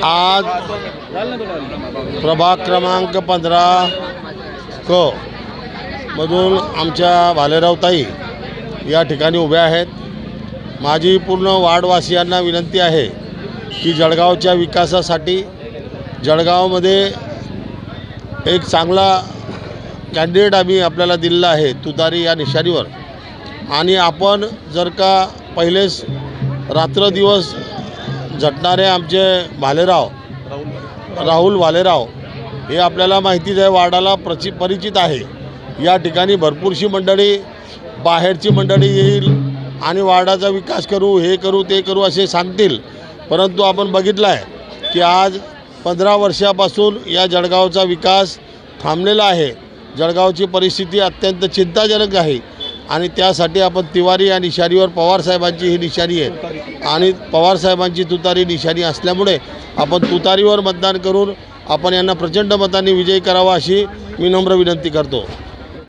आज प्रभाग क्रमांक 15 क मधून आमच्या भालेरावताई या ठिकाणी उभ्या आहेत। माझी पूर्ण वार्डवासियांना विनंती आहे की जळगावच्या विकासासाठी जळगावमध्ये एक चांगला कॅन्डिडेट आम्ही आपल्याला दिलेला आहे तुतारी या निशाणीवर, आणि आपण जर का पहिलेच रात्रदिवस झटणारे आमचे राहुल भालेराव हे आपल्याला माहितीच आहे, वार्डाला परिचित आहे। या ठिकाणी भरपूरशी मंडळी बाहेरची मंडळी येईल आणि वार्डाचा विकास करू, हे करू, ते करू असे सांगतील, परंतु आपण बघितलं आहे की आज 15 वर्षापासून या जळगावचा विकास थांबलेला आहे। जळगावची परिस्थिती अत्यंत चिंताजनक आहे आणि त्यासाठी आपण तिवारी या निशाणीवर पवारसाहेबांची ही निशाणी आहे आणि पवारसाहेबांची तुतारी निशाणी असल्यामुळे आपण तुतारीवर मतदान करून आपण यांना प्रचंड मतांनी विजयी करावा अशी मी नम्र विनंती करतो।